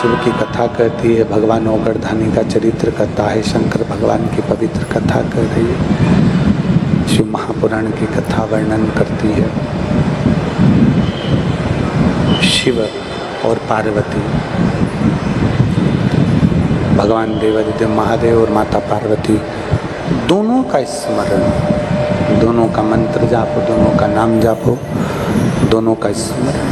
शिव की कथा कहती है, भगवान ओगरधानी का चरित्र कथा है, शंकर भगवान की पवित्र कथा कह रही है, शिव महापुराण की कथा वर्णन करती है। शिव और पार्वती, भगवान देवादिदेव महादेव और माता पार्वती दोनों का स्मरण, दोनों का मंत्र जापो, दोनों का नाम जापो, दोनों का स्मरण।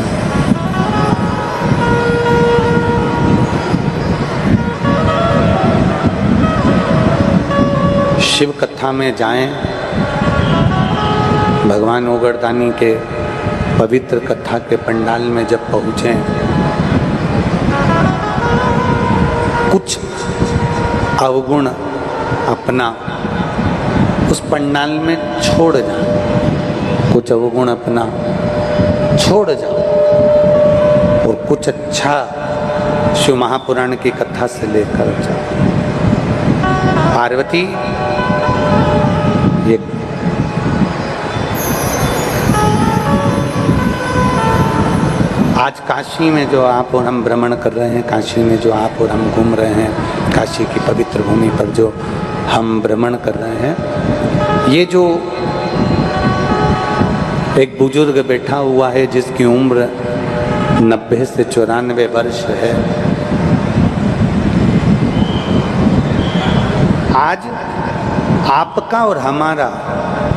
शिव कथा में जाएं, भगवान ओगरदानी के पवित्र कथा के पंडाल में जब पहुँचें, कुछ अवगुण अपना उस पंडाल में छोड़ जाओ, कुछ अवगुण अपना छोड़ जाओ और कुछ अच्छा शिव महापुराण की कथा से लेकर जाओ। पार्वती ये आज काशी में जो आप और हम भ्रमण कर रहे हैं, काशी में जो आप और हम घूम रहे हैं, काशी की पवित्र भूमि पर जो हम भ्रमण कर रहे हैं, ये जो एक बुजुर्ग बैठा हुआ है जिसकी उम्र 90 से 94 वर्ष है, आज आपका और हमारा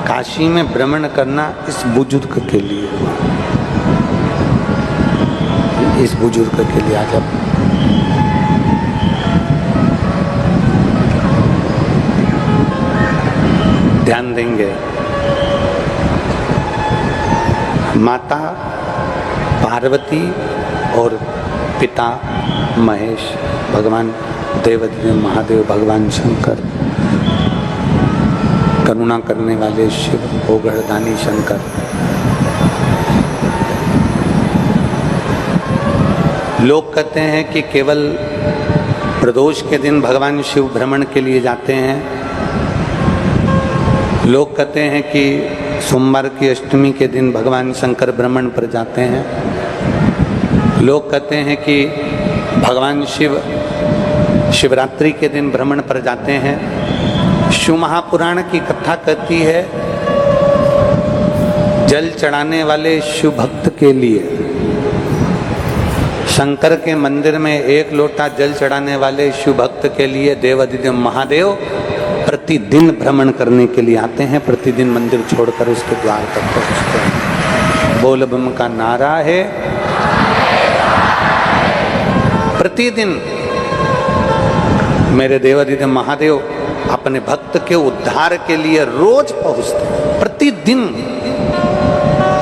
काशी में भ्रमण करना इस बुजुर्ग के लिए हुआ, इस बुजुर्ग के लिए आज आप ध्यान देंगे। माता पार्वती और पिता महेश, भगवान देवादिदेव महादेव, भगवान शंकर, करुणा करने वाले शिव, ओगरदानी शंकर, लोग कहते हैं कि केवल प्रदोष के दिन भगवान शिव भ्रमण के लिए जाते हैं। लोग कहते हैं कि सोमवार की अष्टमी के दिन भगवान शंकर भ्रमण पर जाते हैं। लोग कहते हैं कि भगवान शिव शिवरात्रि के दिन भ्रमण पर जाते हैं। शिव महापुराण की कथा कहती है, जल चढ़ाने वाले शिव भक्त के लिए, शंकर के मंदिर में एक लोटा जल चढ़ाने वाले शिव भक्त के लिए देवादिदेव महादेव प्रतिदिन भ्रमण करने के लिए आते हैं। प्रतिदिन मंदिर छोड़कर उसके द्वार पर पहुंचते हैं। बोल बम का नारा है, प्रतिदिन मेरे देवादिदेव महादेव अपने भक्त के उद्धार के लिए रोज पहुंचते हैं, प्रतिदिन।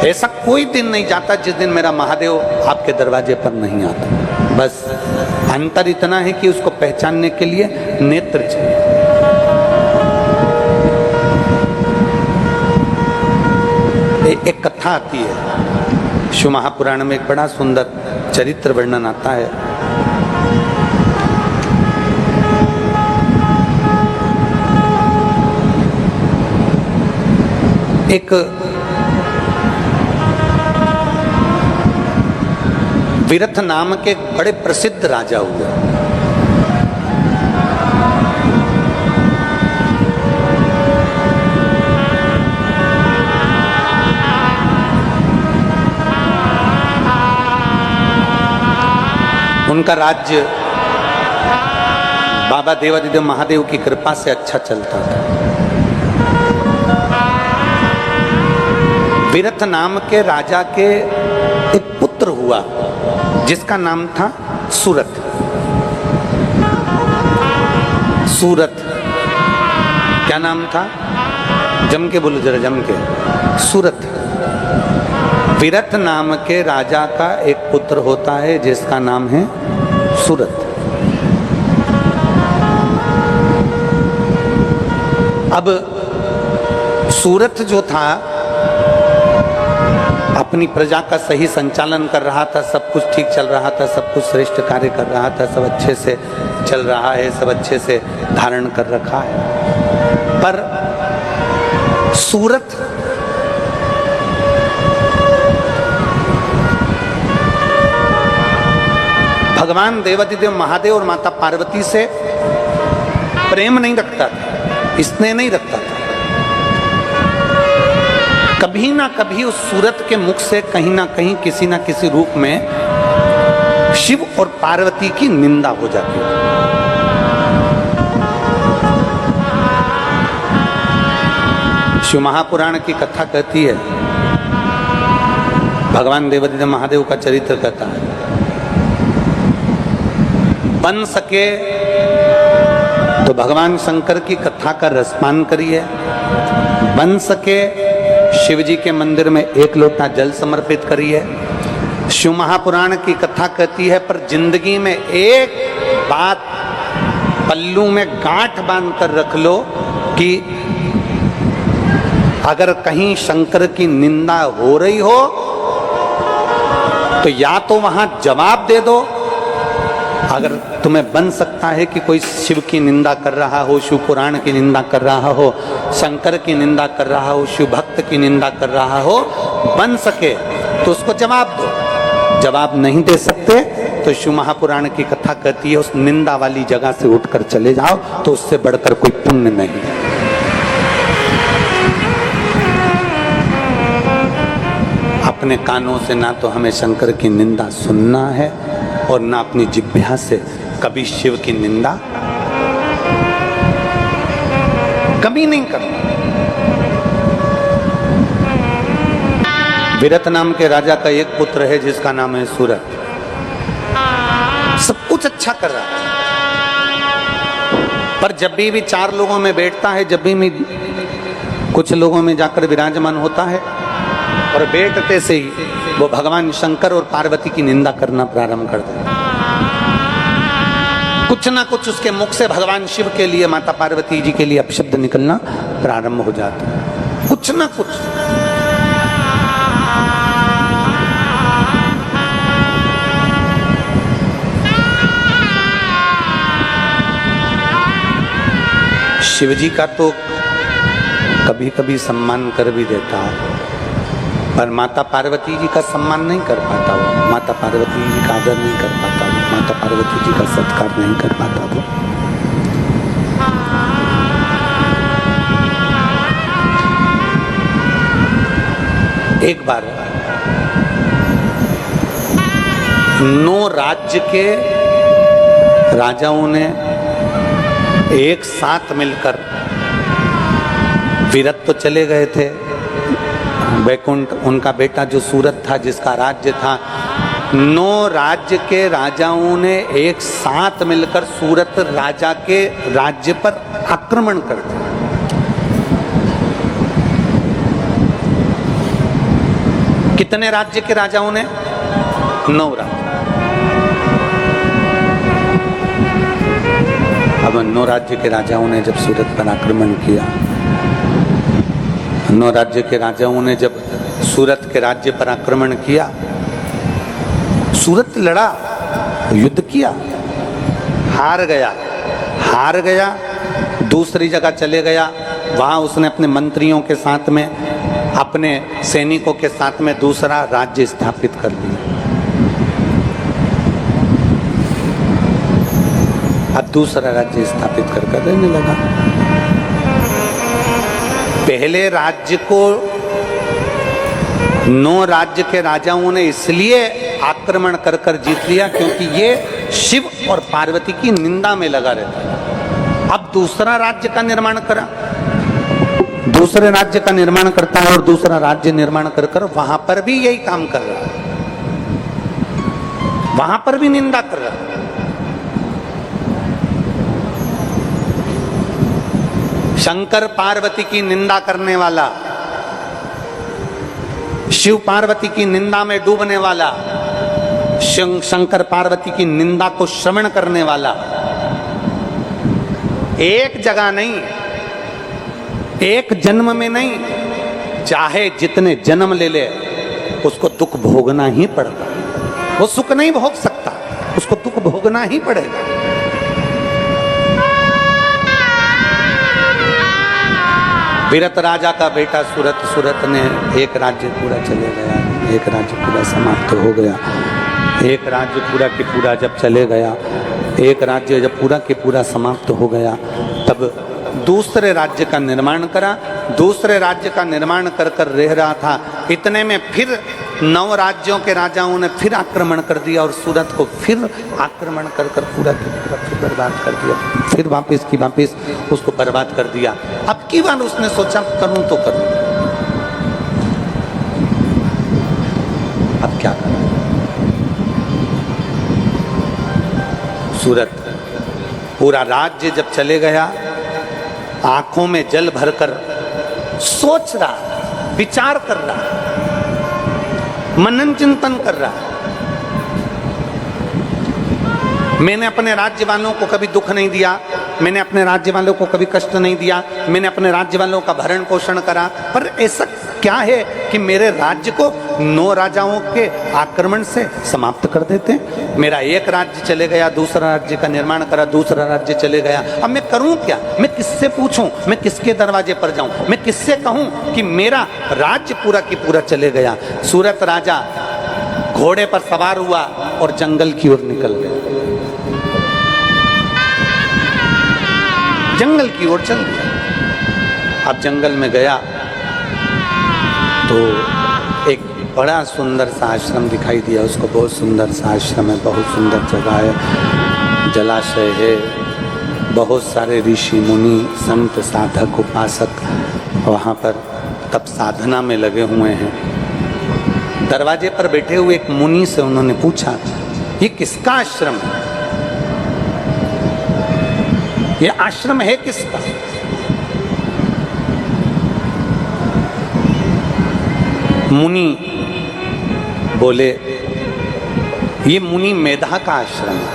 ऐसा कोई दिन नहीं जाता जिस दिन मेरा महादेव आपके दरवाजे पर नहीं आता। बस अंतर इतना है कि उसको पहचानने के लिए नेत्र चाहिए। एक कथा आती है शिव महापुराण में, एक बड़ा सुंदर चरित्र वर्णन आता है। एक विरथ नाम के बड़े प्रसिद्ध राजा हुए। उनका राज्य बाबा देवादिदेव महादेव की कृपा से अच्छा चलता था। विरथ नाम के राजा के एक पुत्र हुआ जिसका नाम था सूरत। सूरत क्या नाम था? जम के बोलो जरा, जम के। सूरत। विरथ नाम के राजा का एक पुत्र होता है जिसका नाम है सूरत। अब सूरत जो था अपनी प्रजा का सही संचालन कर रहा था, सब कुछ ठीक चल रहा था, सब कुछ श्रेष्ठ कार्य कर रहा था, सब अच्छे से चल रहा है, सब अच्छे से धारण कर रखा है। पर सूरत भगवान देवाधिदेव महादेव और माता पार्वती से प्रेम नहीं रखता था, स्नेह नहीं रखता था। कभी ना कभी उस सूरत के मुख से कहीं ना कहीं किसी ना किसी रूप में शिव और पार्वती की निंदा हो जाती है। शिव महापुराण की कथा कहती है, भगवान देवाधिदेव महादेव का चरित्र कहता है, बन सके तो भगवान शंकर की कथा का रसपान करिए, बन सके शिव जी के मंदिर में 1 लोटा जल समर्पित करिए। शिव महापुराण की कथा कहती है, पर जिंदगी में एक बात पल्लू में गांठ बांध कर रख लो कि अगर कहीं शंकर की निंदा हो रही हो तो या तो वहां जवाब दे दो। अगर तुम्हें बन सकता है कि कोई शिव की निंदा कर रहा हो, शिव पुराण की निंदा कर रहा हो, शंकर की निंदा कर रहा हो, शिव भक्त की निंदा कर रहा हो, बन सके तो उसको जवाब दो। जवाब नहीं दे सकते तो शिव महापुराण की कथा कहती है, उस निंदा वाली जगह से उठकर चले जाओ, तो उससे बढ़कर कोई पुण्य नहीं। अपने कानों से ना तो हमें शंकर की निंदा सुनना है और ना अपनी जिह्वा से कभी शिव की निंदा कभी नहीं करना। विरत नाम के राजा का एक पुत्र है जिसका नाम है सूरत। सब कुछ अच्छा कर रहा है, पर जब भी 4 लोगों में बैठता है, जब भी कुछ लोगों में जाकर विराजमान होता है, और बैठते से ही वो भगवान शंकर और पार्वती की निंदा करना प्रारंभ कर देता है। कुछ ना कुछ उसके मुख से भगवान शिव के लिए, माता पार्वती जी के लिए अपशब्द निकलना प्रारंभ हो जाता है, कुछ ना कुछ। शिव जी का तो कभी कभी सम्मान कर भी देता है, पर माता पार्वती जी का सम्मान नहीं कर पाता वो, माता पार्वती जी का आदर नहीं कर पाता वो, माता पार्वती जी का सत्कार नहीं कर पाता वो। एक बार 9 राज्य के राजाओं ने एक साथ मिलकर, विरत तो चले गए थे, वैकुंठ उनका बेटा जो सूरत था जिसका राज्य था, 9 राज्य के राजाओं ने एक साथ मिलकर सूरत राजा के राज्य पर आक्रमण कर दिया। कितने राज्य के राजाओं ने? 9 राज्य। अब 9 राज्य के राजाओं ने जब सूरत पर आक्रमण किया, 9 राज्य के राजाओं ने जब सूरत के राज्य पर आक्रमण किया, सूरत लड़ा, युद्ध किया, हार गया, दूसरी जगह चले गया। वहां उसने अपने मंत्रियों के साथ में, अपने सैनिकों के साथ में दूसरा राज्य स्थापित कर लिया। अब दूसरा राज्य स्थापित कर रहने लगा। पहले राज्य को 9 राज्य के राजाओं ने इसलिए आक्रमण कर जीत लिया क्योंकि ये शिव और पार्वती की निंदा में लगा रहता है। अब दूसरा राज्य का निर्माण करा, दूसरे राज्य का निर्माण करता है और दूसरा राज्य निर्माण कर वहां पर भी यही काम कर रहा है, वहां पर भी निंदा कर रहा है। शंकर पार्वती की निंदा करने वाला, शिव पार्वती की निंदा में डूबने वाला, शंकर पार्वती की निंदा को श्रवण करने वाला, एक जगह नहीं, एक जन्म में नहीं, चाहे जितने जन्म ले ले उसको दुख भोगना ही पड़ेगा। वो सुख नहीं भोग सकता, उसको दुख भोगना ही पड़ेगा। विरत राजा का बेटा सूरत ने एक राज्य पूरा चले गया, एक राज्य पूरा समाप्त हो गया। एक राज्य पूरा के पूरा जब चले गया, एक राज्य जब पूरा के पूरा समाप्त हो गया, तब दूसरे राज्य का निर्माण करा। दूसरे राज्य का निर्माण कर कर रह रहा था, इतने में फिर 9 राज्यों के राजाओं ने फिर आक्रमण कर दिया और सूरत को फिर आक्रमण कर कर पूरा के पूरा फिर बर्बाद कर दिया। फिर वापिस की वापिस उसको बर्बाद कर दिया। अब की बार उसने सोचा करूं तो करूं, अब क्या करूं। सूरत पूरा राज्य जब चले गया, आंखों में जल भरकर सोच रहा, विचार कर रहा, मनन चिंतन कर रहा। मैंने अपने राज्य वालों को कभी दुख नहीं दिया, मैंने अपने राज्य वालों को कभी कष्ट नहीं दिया, मैंने अपने राज्य वालों का भरण पोषण करा, पर ऐसा क्या है कि मेरे राज्य को 9 राजाओं के आक्रमण से समाप्त कर देते हैं। मेरा एक राज्य चले गया, दूसरा राज्य का निर्माण करा, दूसरा राज्य चले गया। अब मैं करूं क्या? मैं किससे पूछूं? मैं किसके दरवाजे पर जाऊं? मैं किससे कहूं कि मेरा राज्य पूरा की पूरा चले गया? सूरत राजा घोड़े पर सवार हुआ और जंगल की ओर निकल गया, जंगल की ओर चल गया। अब जंगल में गया तो एक बड़ा सुंदर सा आश्रम दिखाई दिया उसको। बहुत सुंदर सा आश्रम है, बहुत सुंदर जगह है, जलाशय है, बहुत सारे ऋषि मुनि संत साधक उपासक वहाँ पर तप साधना में लगे हुए हैं। दरवाजे पर बैठे हुए एक मुनि से उन्होंने पूछा, ये किसका आश्रम है? ये आश्रम है किसका? मुनि बोले, ये मुनि मेधा का आश्रम है।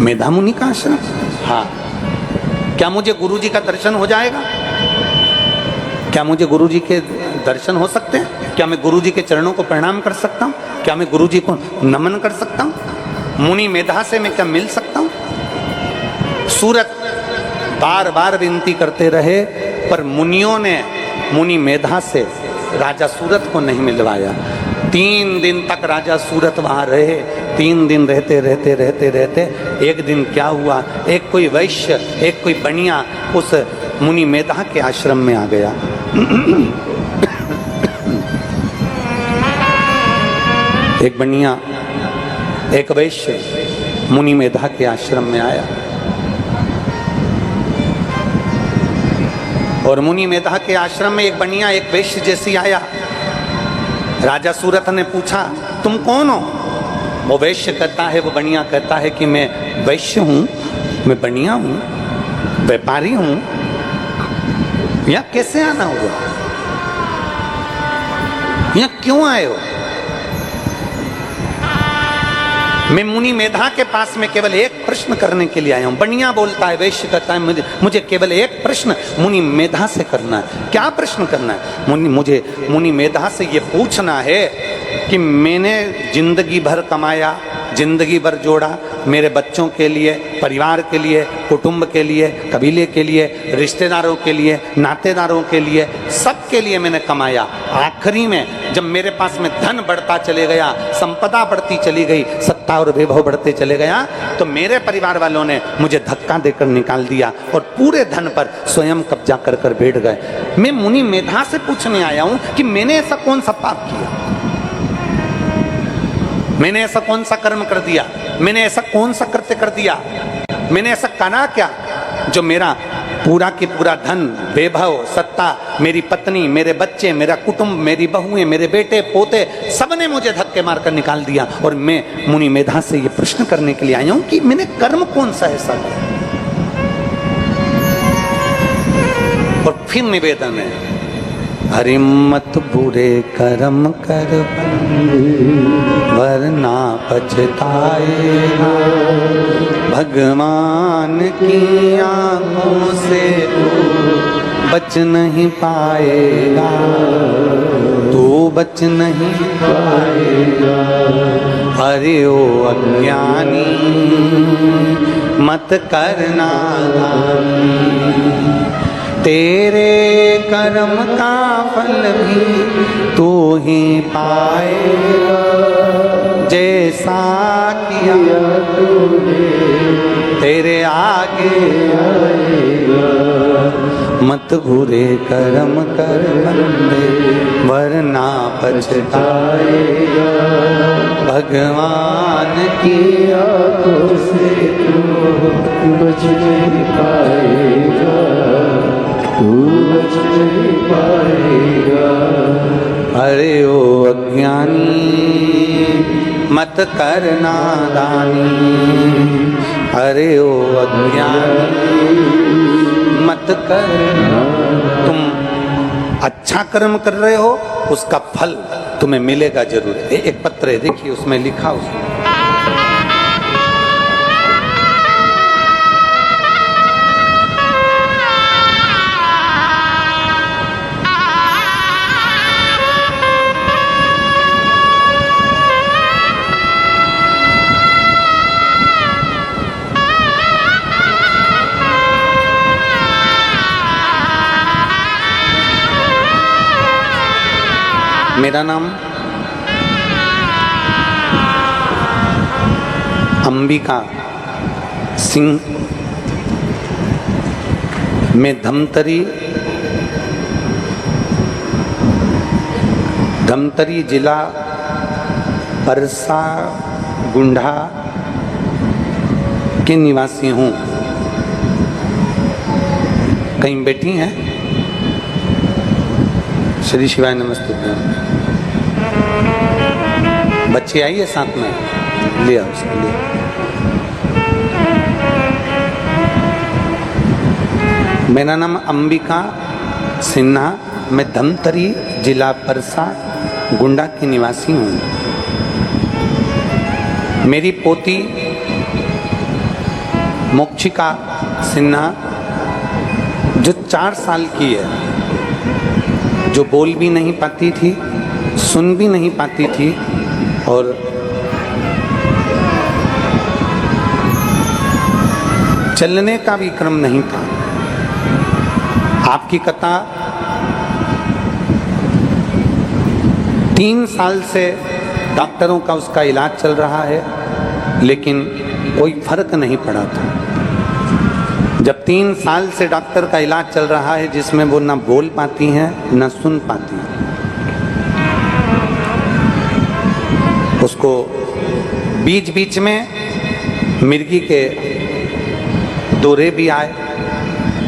मेधा मुनि का आश्रम? हाँ। क्या मुझे गुरुजी का दर्शन हो जाएगा? क्या मुझे गुरुजी के दर्शन हो सकते हैं? क्या मैं गुरुजी के चरणों को प्रणाम कर सकता हूँ? क्या मैं गुरुजी को नमन कर सकता हूँ? मुनि मेधा से मैं क्या मिल सकता हूँ? सूरत बार बार विनती करते रहे, पर मुनियों ने मुनि मेधा से राजा सूरत को नहीं मिलवाया। 3 दिन तक राजा सूरत वहाँ रहे। 3 दिन रहते रहते रहते रहते एक दिन क्या हुआ, एक कोई वैश्य, एक कोई बनिया उस मुनि मेधा के आश्रम में आ गया। एक बनिया, एक वैश्य मुनि मेधा के आश्रम में आया और मुनि मेधा के आश्रम में एक बनिया एक वैश्य जैसी आया। राजा सूरत ने पूछा, तुम कौन हो? वो वैश्य कहता है, वो बनिया कहता है कि मैं वैश्य हूँ, मैं बनिया हूँ, व्यापारी हूँ। यहाँ कैसे आना हुआ? यहाँ क्यों आए हो? मैं मुनि मेधा के पास में केवल एक प्रश्न करने के लिए आया हूं। बनिया बोलता है, वैश्य कहता है, मुझे केवल एक प्रश्न मुनि मेधा से करना है। क्या प्रश्न करना है? मुझे मुनि मेधा से ये पूछना है कि मैंने जिंदगी भर कमाया, जिंदगी भर जोड़ा, मेरे बच्चों के लिए, परिवार के लिए, कुटुंब के लिए, कबीले के लिए, रिश्तेदारों के लिए, नातेदारों के लिए, सबके लिए मैंने कमाया। आखिरी में जब मेरे पास में धन बढ़ता चले गया, संपदा बढ़ती चली गई, सत्ता और वैभव बढ़ते चले गया, तो मेरे परिवार वालों ने मुझे धक्का देकर निकाल दिया और पूरे धन पर स्वयं कब्जा कर कर बैठ गए। मैं मुनि मेधा से पूछने आया हूं कि मैंने ऐसा कौन सा पाप किया, मैंने ऐसा कौन सा कर्म कर दिया, मैंने ऐसा कौन सा कृत्य कर दिया, मैंने ऐसा करा क्या जो मेरा पूरा की पूरा धन, वैभव, सत्ता, मेरी पत्नी, मेरे बच्चे, मेरा कुटुंब, मेरी बहुएं, मेरे बेटे पोते, सबने मुझे धक्के मारकर निकाल दिया। और मैं मुनि मेधा से ये प्रश्न करने के लिए आया हूं कि मैंने कर्म कौन सा ऐसा किया। और फिर निवेदन है, हरि मत बुरे कर्म कर वरना पछताएगा, भगवान की आंखों से बच नहीं पाएगा, तू बच नहीं पाएगा। अरे ओ अज्ञानी मत करना दानी, तेरे कर्म का फल भी तू ही पाएगा। ऐसा किया तेरे आगे मत बुरे कर्म कर बंदे वरना पछताएगा। भगवान की आंखों से तू बच नहीं पाएगा, तू बच नहीं पाएगा। अरे ओ अज्ञानी मत कर नादानी, अरे ओ अज्ञानी मत कर। तुम अच्छा कर्म कर रहे हो, उसका फल तुम्हें मिलेगा जरूर। एक पत्र है, देखिए उसमें लिखा उसमें मेरा नाम अंबिका सिंह, मैं धमतरी जिला परसा गुंडा के निवासी हूँ। कहीं बैठी हैं? श्री शिवाय नमस्ते। बच्ची आई है साथ में, लिया उसके लिए। मेरा नाम अंबिका सिन्हा, मैं धमतरी जिला परसा गुंडा की निवासी हूँ। मेरी पोती मोक्षिका सिन्हा जो 4 साल की है, जो बोल भी नहीं पाती थी, सुन भी नहीं पाती थी और चलने का भी क्रम नहीं था। आपकी कथा 3 साल से डॉक्टरों का उसका इलाज चल रहा है, लेकिन कोई फर्क नहीं पड़ा था। जब 3 साल से डॉक्टर का इलाज चल रहा है जिसमें वो ना बोल पाती हैं ना सुन पाती हैं, उसको बीच बीच में मिर्गी के दौरे भी आए।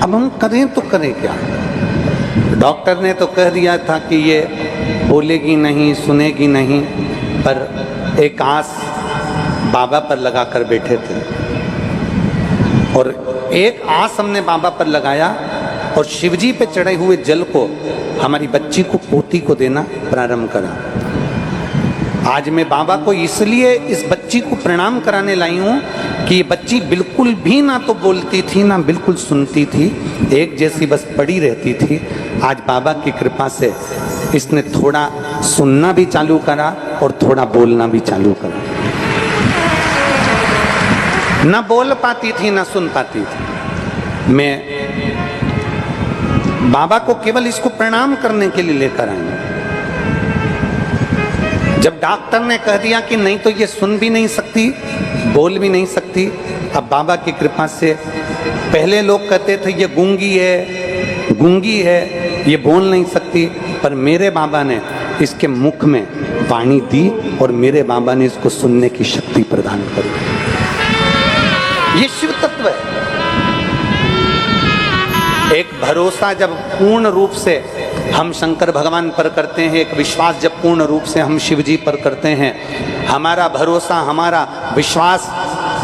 अब हम करें तो करें क्या? डॉक्टर ने तो कह दिया था कि ये बोलेगी नहीं, सुनेगी नहीं, पर एक आस बाबा पर लगा कर बैठे थे और एक आस हमने बाबा पर लगाया और शिवजी पे चढ़े हुए जल को हमारी बच्ची को, पोती को देना प्रारंभ करा। आज मैं बाबा को इसलिए इस बच्ची को प्रणाम कराने लाई हूँ कि ये बच्ची बिल्कुल भी ना तो बोलती थी ना बिल्कुल सुनती थी, एक जैसी बस पड़ी रहती थी। आज बाबा की कृपा से इसने थोड़ा सुनना भी चालू करा और थोड़ा बोलना भी चालू करा। ना बोल पाती थी ना सुन पाती थी। मैं बाबा को केवल इसको प्रणाम करने के लिए लेकर आई। जब डॉक्टर ने कह दिया कि नहीं तो ये सुन भी नहीं सकती, बोल भी नहीं सकती, अब बाबा की कृपा से, पहले लोग कहते थे ये गूंगी है, ये बोल नहीं सकती, पर मेरे बाबा ने इसके मुख में वाणी दी और मेरे बाबा ने इसको सुनने की शक्ति प्रदान करी। ये शिव तत्व है। एक भरोसा जब पूर्ण रूप से हम शंकर भगवान पर करते हैं, एक विश्वास जब पूर्ण रूप से हम शिव जी पर करते हैं, हमारा भरोसा, हमारा विश्वास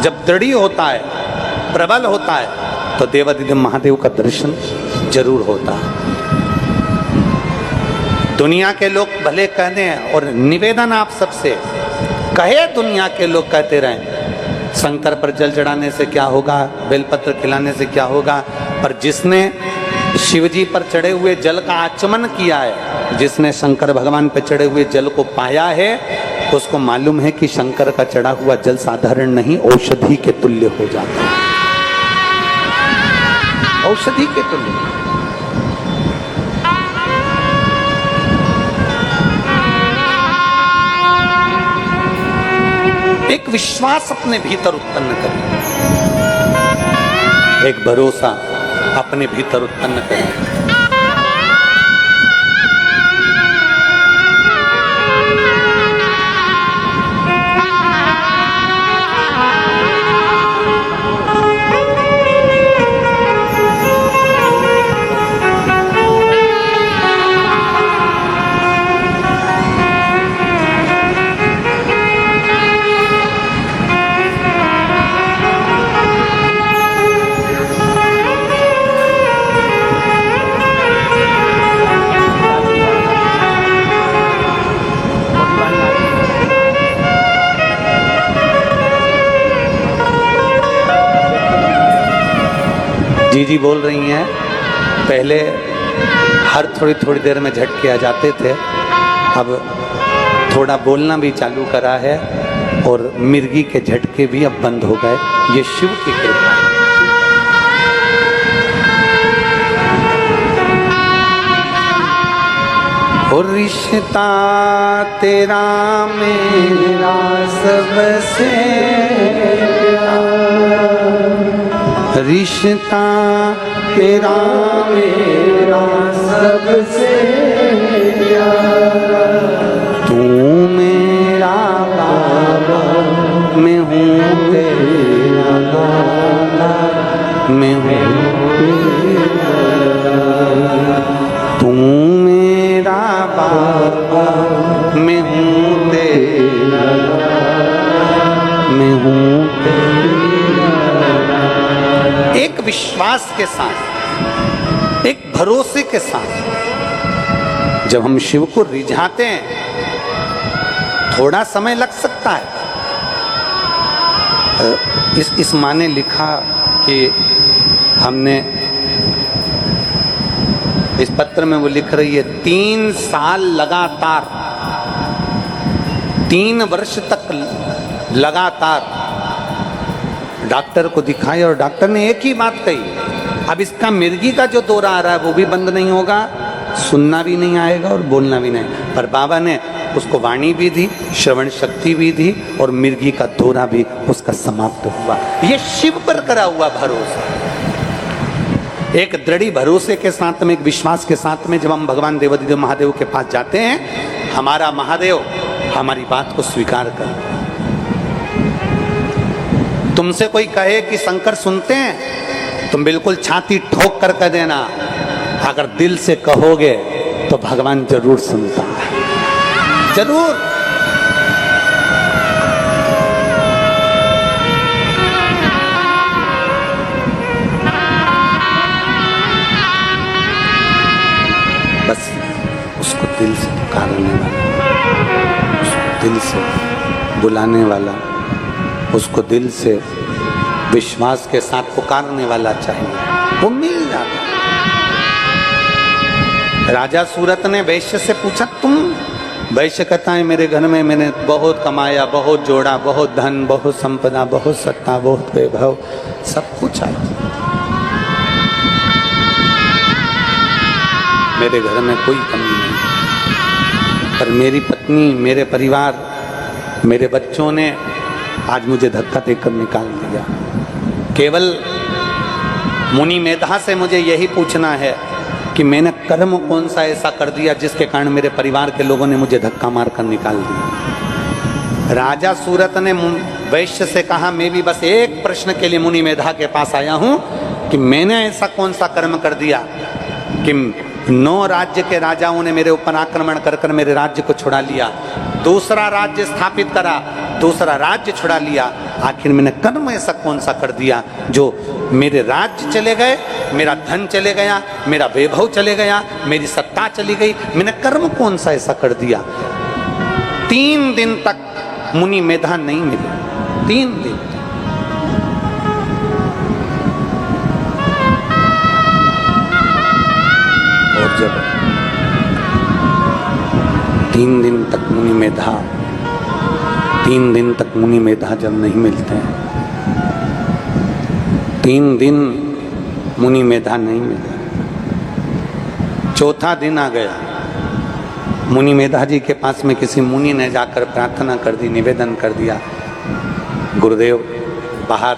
जब दृढ़ होता है, प्रबल होता है, तो देवादिदेव महादेव का दर्शन जरूर होता है। दुनिया के लोग भले कहने हैं, और निवेदन आप सबसे कहे, दुनिया के लोग कहते रहें शंकर पर जल चढ़ाने से क्या होगा, बेलपत्र खिलाने से क्या होगा, पर जिसने शिवजी पर चढ़े हुए जल का आचमन किया है, जिसने शंकर भगवान पर चढ़े हुए जल को पाया है, उसको मालूम है कि शंकर का चढ़ा हुआ जल साधारण नहीं, औषधि के तुल्य हो जाता है। औषधि के तुल्य। एक विश्वास अपने भीतर उत्पन्न करें, एक भरोसा अपने भीतर उत्पन्न करें। जी बोल रही हैं, पहले हर थोड़ी थोड़ी देर में झटके आ जाते थे, अब थोड़ा बोलना भी चालू करा है और मिर्गी के झटके भी अब बंद हो गए। ये शिव की कृपा है। और रिश्ता तेरा मेरा सबसे, रिश्ता तेरा मेरा सबसे प्यारा, तू मेरा बाबा, मैं हूँ तेरा लाला, मैं हूँ तू मेरा बाबा, मैं हूँ तेरा लाला, मैं हूँ तेरा। एक विश्वास के साथ, एक भरोसे के साथ जब हम शिव को रिझाते हैं, थोड़ा समय लग सकता है। इस माँ ने लिखा कि हमने इस पत्र में वो लिख रही है 3 साल लगातार, 3 वर्ष तक लगातार डॉक्टर को दिखाई और डॉक्टर ने एक ही बात कही, अब इसका मिर्गी का जो दौरा आ रहा है वो भी बंद नहीं होगा, सुनना भी नहीं आएगा और बोलना भी नहीं। पर बाबा ने उसको वाणी भी दी, श्रवण शक्ति भी दी और मिर्गी का दौरा भी उसका समाप्त हुआ। ये शिव पर करा हुआ भरोसा, एक दृढ़ भरोसे के साथ में, एक विश्वास के साथ में जब हम भगवान देवाधिदेव महादेव के पास जाते हैं, हमारा महादेव हमारी बात को स्वीकार कर। तुमसे कोई कहे कि शंकर सुनते हैं, तुम बिल्कुल छाती ठोक कर कह देना, अगर दिल से कहोगे तो भगवान जरूर सुनता है, जरूर। बस उसको दिल से पुकारने वाला, उसको दिल से बुलाने वाला, उसको दिल से विश्वास के साथ पुकारने वाला चाहिए, वो मिल जाता। राजा सूरत ने वैश्य से पूछा, तुम? वैश्य कहता है, मेरे घर में मैंने बहुत कमाया, बहुत जोड़ा, बहुत धन, बहुत संपदा, बहुत सत्ता, बहुत वैभव, सब कुछ आया, मेरे घर में कोई कमी नहीं, पर मेरी पत्नी, मेरे परिवार, मेरे बच्चों ने आज मुझे धक्का देकर निकाल दिया। केवल मुनि मेधा से मुझे यही पूछना है कि मैंने कर्म कौन सा ऐसा कर दिया जिसके कारण मेरे परिवार के लोगों ने मुझे धक्का मारकर निकाल दिया। राजा सूरत ने वैश्य से कहा, मैं भी बस एक प्रश्न के लिए मुनि मेधा के पास आया हूं कि मैंने ऐसा कौन सा कर्म कर दिया कि 9 राज्य के राजाओं ने मेरे ऊपर आक्रमण कर कर मेरे राज्य को छुड़ा लिया, दूसरा राज्य स्थापित करा, दूसरा राज्य छुड़ा लिया, आखिर मैंने कर्म ऐसा कौन सा कर दिया जो मेरे राज्य चले गए, मेरा धन चले गया, मेरा वैभव चले गया, मेरी सत्ता चली गई, मैंने कर्म कौन सा ऐसा कर दिया। 3 दिन तक मुनि मेधा नहीं मिले, 3 दिन। और जब 3 दिन तक मुनि मेधा, 3 दिन तक मुनि मेधा जब नहीं मिलते हैं, 3 दिन मुनि मेधा नहीं मिले, चौथा दिन आ गया, मुनि मेधा जी के पास में किसी मुनि ने जाकर प्रार्थना कर दी, निवेदन कर दिया गुरुदेव बाहर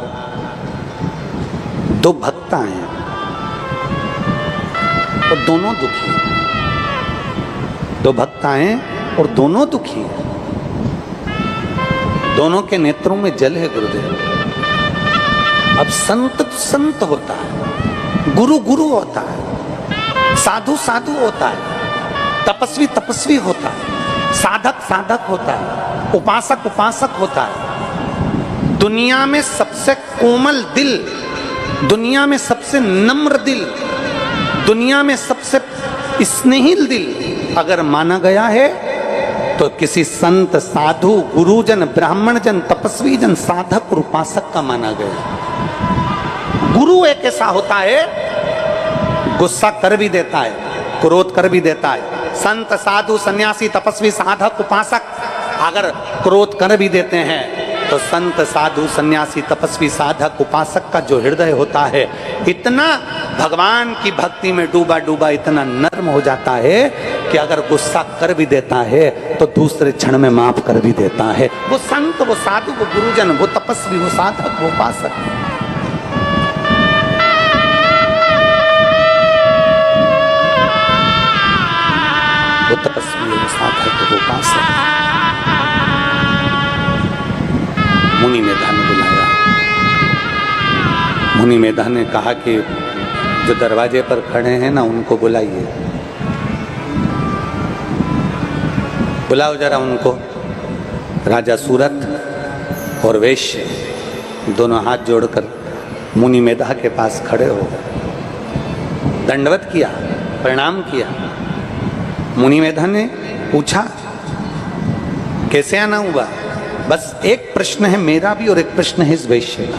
दो भक्त आए हैं और दोनों दुखी हैं। दो भक्त आए और दोनों दुखी हैं। दोनों के नेत्रों में जल है गुरुदेव। अब संत संत होता है, गुरु गुरु होता है, साधु साधु होता है, तपस्वी तपस्वी होता है, साधक साधक होता है, उपासक उपासक होता है। दुनिया में सबसे कोमल दिल, दुनिया में सबसे नम्र दिल, दुनिया में सबसे स्नेहिल दिल अगर माना गया है तो किसी संत साधु गुरुजन ब्राह्मण जन तपस्वी जन साधक और उपासक का माना गया। गुरु एक ऐसा होता है गुस्सा कर भी देता है, क्रोध कर भी देता है। संत साधु सन्यासी तपस्वी साधक उपासक अगर क्रोध कर भी देते हैं तो संत साधु सन्यासी तपस्वी साधक उपासक का जो हृदय होता है इतना भगवान की भक्ति में डूबा डूबा इतना नर्म हो जाता है कि अगर गुस्सा कर भी देता है तो दूसरे क्षण में माफ कर भी देता है। वो संत वो साधु वो गुरुजन वो तपस्वी वो साधक वो उपासक। वो तपस्वी वो साधक वो उपासक। मुनि मेधा ने बुलाया। मुनि मेधा ने कहा कि जो दरवाजे पर खड़े हैं ना उनको बुलाइए, बुलाओ जरा उनको। राजा सूरत और वैश्य दोनों हाथ जोड़कर मुनि मेधा के पास खड़े हो गए, दंडवत किया, प्रणाम किया। मुनि मेधा ने पूछा कैसे आना हुआ? बस एक प्रश्न है मेरा भी और एक प्रश्न है इस वैश्य का।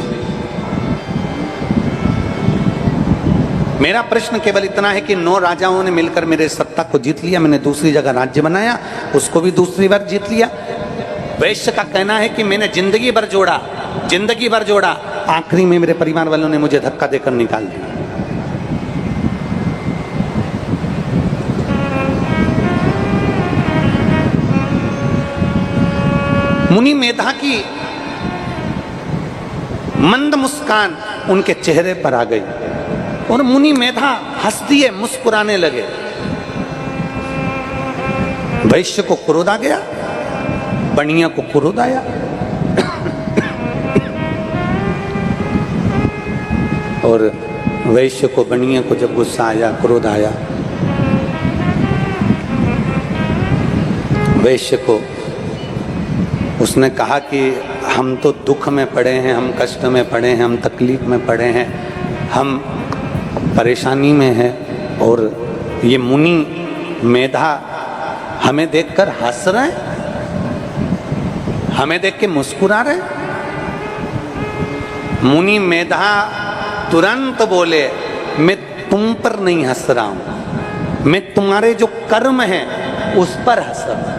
मेरा प्रश्न केवल इतना है कि 9 राजाओं ने मिलकर मेरे सत्ता को जीत लिया, मैंने दूसरी जगह राज्य बनाया, उसको भी दूसरी बार जीत लिया। वैश्य का कहना है कि मैंने जिंदगी भर जोड़ा, जिंदगी भर जोड़ा, आखिरी में मेरे परिवार वालों ने मुझे धक्का देकर निकाल दिया। मुनि मेधा की मंद मुस्कान उनके चेहरे पर आ गई और मुनि मेधा हंस दिए, मुस्कुराने लगे। वैश्य को क्रोध आ गया, बनिया को क्रोध आया। और वैश्य को बनिया को जब गुस्सा आया, क्रोध आया, वैश्य को उसने कहा कि हम तो दुख में पड़े हैं, हम कष्ट में पड़े हैं, हम तकलीफ में पड़े हैं, हम परेशानी में हैं और ये मुनि मेधा हमें देखकर हंस रहे हैं, हमें देख के मुस्कुरा रहे हैं। मुनि मेधा तुरंत बोले मैं तुम पर नहीं हंस रहा हूं, मैं तुम्हारे जो कर्म हैं उस पर हंस रहा हूं।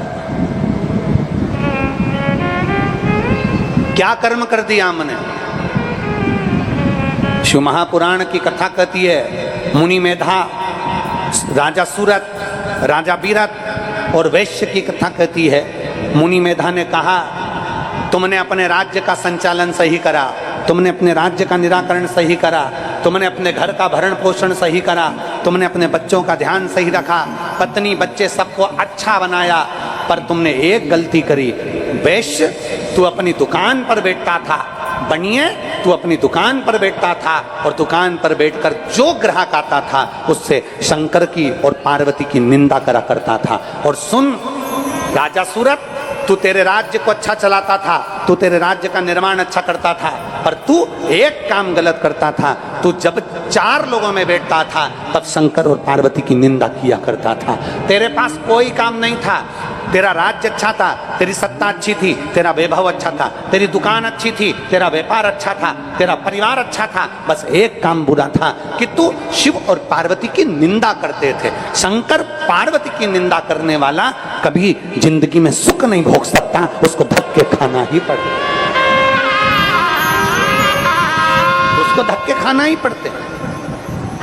क्या कर्म कर दिया हमने? शिव महापुराण की कथा कहती है मुनि मेधा, राजा सूरत, राजा बीरत और वैश्य की कथा कहती है। मुनि मेधा ने कहा तुमने अपने राज्य का संचालन सही करा, तुमने अपने राज्य का निराकरण सही करा, तुमने अपने घर का भरण पोषण सही करा, तुमने अपने बच्चों का ध्यान सही रखा, पत्नी बच्चे सबको अच्छा बनाया, पर तुमने एक गलती करी। वैश्य तू अपनी दुकान पर बैठता था, बनिए तू अपनी दुकान पर बैठता था और दुकान पर बैठकर जो ग्राहक आता था उससे शंकर की और पार्वती की निंदा करा करता था। और सुन राजा सूरत, तू तेरे राज्य को अच्छा चलाता था, तू तेरे राज्य का निर्माण अच्छा करता था, पर तू एक काम गलत करता था। तू जब 4 लोगों में बैठता था तब शंकर और पार्वती की निंदा किया करता था। तेरे पास कोई काम नहीं था, तेरा राज्य अच्छा था, तेरी सत्ता अच्छी थी, तेरा वैभव अच्छा था, तेरी दुकान अच्छी थी, तेरा व्यापार अच्छा था, तेरा परिवार अच्छा था, बस एक काम बुरा था कि तू शिव और पार्वती की निंदा करते थे। शंकर पार्वती की निंदा करने वाला कभी जिंदगी में सुख नहीं भोग सकता, उसको धक्के खाना ही पड़ता, उसको धक्के खाना ही पड़ते।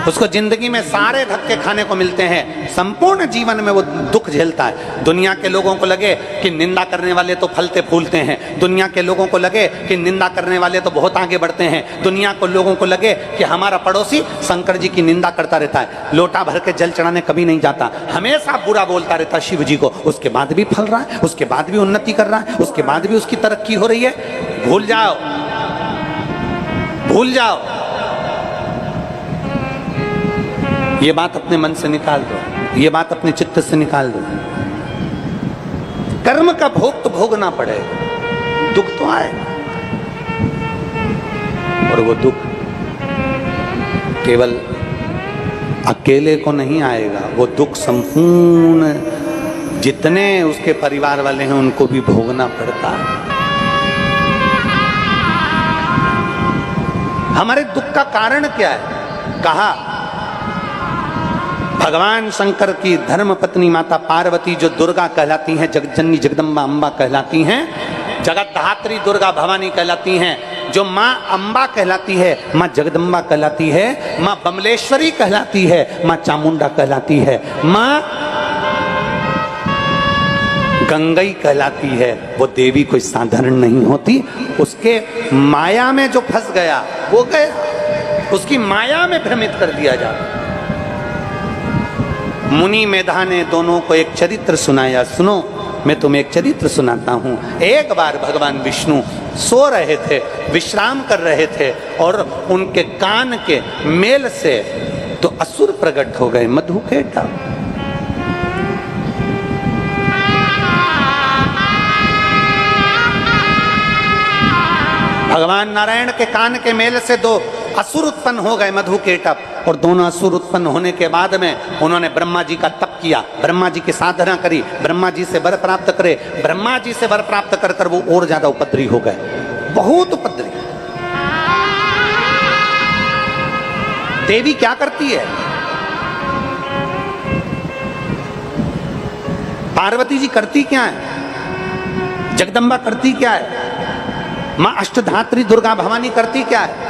उसको जिंदगी में सारे धक्के खाने को मिलते हैं, संपूर्ण जीवन में वो दुख झेलता है। दुनिया के लोगों को लगे कि निंदा करने वाले तो फलते फूलते हैं, दुनिया के लोगों को लगे कि निंदा करने वाले तो बहुत आगे बढ़ते हैं, दुनिया को लोगों को लगे कि हमारा पड़ोसी शंकर जी की निंदा करता रहता है, लोटा भर के जल चढ़ाने कभी नहीं जाता, हमेशा बुरा बोलता रहता है शिव जी को, उसके बाद भी फल रहा है, उसके बाद भी उन्नति कर रहा है, उसके बाद भी उसकी तरक्की हो रही है। भूल जाओ, भूल जाओ, ये बात अपने मन से निकाल दो, ये बात अपने चित्त से निकाल दो। कर्म का भोग तो भोगना पड़ेगा, दुख तो आएगा, और वो दुख केवल अकेले को नहीं आएगा, वो दुख संपूर्ण जितने उसके परिवार वाले हैं उनको भी भोगना पड़ता है। हमारे दुख का कारण क्या है? कहा भगवान शंकर की धर्म पत्नी माता पार्वती जो दुर्गा कहलाती हैं, जगज्जननी जगदम्बा अम्बा कहलाती हैं, जगतधात्री दुर्गा भवानी कहलाती हैं, जो माँ अम्बा कहलाती है, माँ जगदम्बा कहलाती है, माँ बमलेश्वरी कहलाती है, माँ चामुंडा कहलाती है, माँ गंगई कहलाती है। वो देवी कोई साधारण नहीं होती, उसके माया में जो फंस गया वो गया, उसकी माया में भ्रमित कर दिया जाता। मुनि मेधा ने दोनों को एक चरित्र सुनाया, सुनो मैं तुम्हें एक चरित्र सुनाता हूँ। एक बार भगवान विष्णु सो रहे थे, विश्राम कर रहे थे, और उनके कान के मेल से तो असुर प्रकट हो गए, मधुकेटा। भगवान नारायण के कान के मेल से दो असुर उत्पन्न हो गए, मधुकेटप, और दोनों असुर उत्पन्न होने के बाद में उन्होंने ब्रह्मा जी का तप किया, ब्रह्मा जी की साधना करी, ब्रह्मा जी से वर प्राप्त करे, ब्रह्मा जी से वर प्राप्त कर कर वो और ज्यादा उपद्रवी हो गए, बहुत उपद्रवी। देवी क्या करती है? पार्वती जी करती क्या है? जगदम्बा करती क्या है? मां अष्टधात्री दुर्गा भवानी करती क्या है?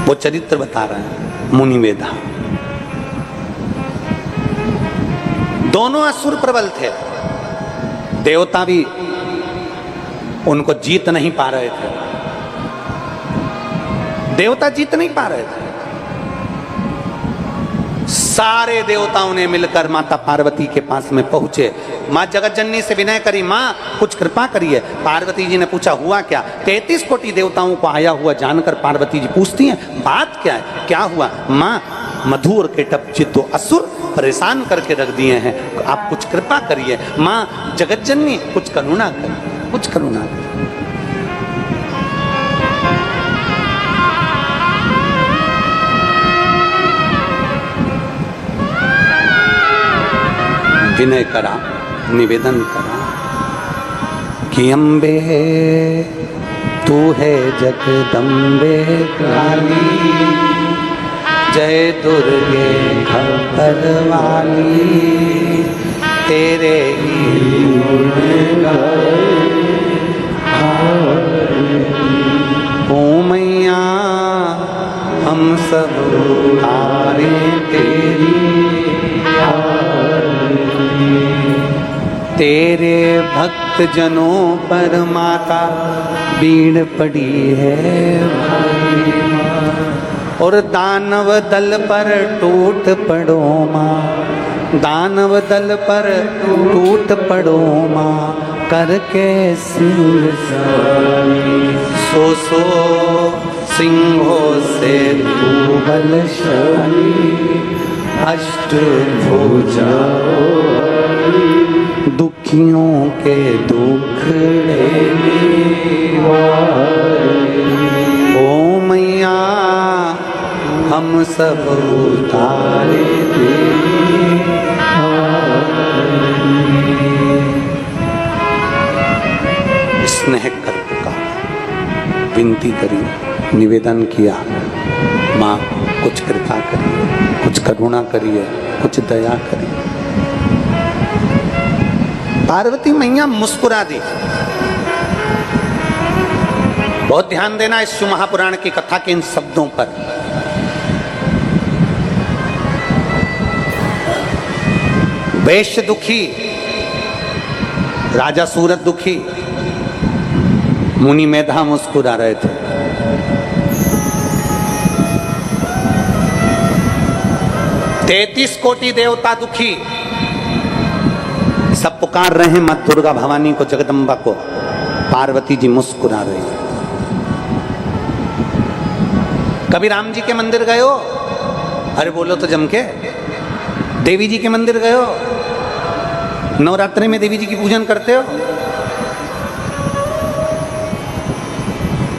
वो चरित्र बता रहे हैं मुनि वेदा। दोनों असुर प्रबल थे, देवता भी उनको जीत नहीं पा रहे थे, देवता जीत नहीं पा रहे थे। सारे देवताओं ने मिलकर माता पार्वती के पास में पहुंचे, मां जगतजननी से विनय करी, मां कुछ कृपा करिए। पार्वती जी ने पूछा हुआ क्या? 33 कोटि देवताओं को आया हुआ जानकर पार्वती जी पूछती हैं बात क्या है, क्या हुआ? मां मधु और केटप जी तो असुर परेशान करके रख दिए हैं, आप कुछ कृपा करिए। मां जगतजननी कुछ करुणा करिए, कुछ करुणा करिए। विनय करा, निवेदन करा कि अम्बे तू है जगदम्बे काली, जय दुर्गे खप्पर वाली, तेरे ही ओ मैया हम सब तारे तेरी, तेरे भक्त जनों पर माता बीड़ पड़ी है भाई, और दानव दल पर टूट पड़ो माँ, दानव दल पर टूट पड़ो माँ, करके सिंह सो सिंहों से तू बलशाली, अष्टभुजा दुखियों के दुखड़े ओ मैया हम सब उतारे स्नेह कर पुकार, विनती करी, निवेदन किया, माँ कुछ कृपा करिए, कुछ करुणा करिए, कुछ दया करिए। पार्वती मैया मुस्कुरा दी, बहुत ध्यान देना इस शिव महापुराण की कथा के इन शब्दों पर। वैश्य दुखी, राजा सूरत दुखी, मुनि मेधा मुस्कुरा रहे थे। तैतीस कोटि देवता दुखी, सब पुकार रहे हैं मां दुर्गा भवानी को, जगदम्बा को। पार्वती जी मुस्कुरा रही। कभी राम जी के मंदिर गए हो? अरे बोलो तो जम के। देवी जी के मंदिर गए हो? नवरात्रि में देवी जी की पूजन करते हो?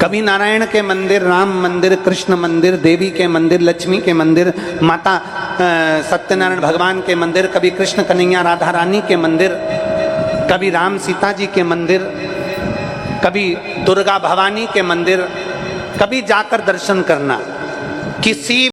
कभी नारायण के मंदिर, राम मंदिर, कृष्ण मंदिर, देवी के मंदिर, लक्ष्मी के मंदिर, माता सत्यनारायण भगवान के मंदिर, कभी कृष्ण कन्हैया राधा रानी के मंदिर, कभी राम सीता जी के मंदिर, कभी दुर्गा भवानी के मंदिर, कभी जाकर दर्शन करना। किसी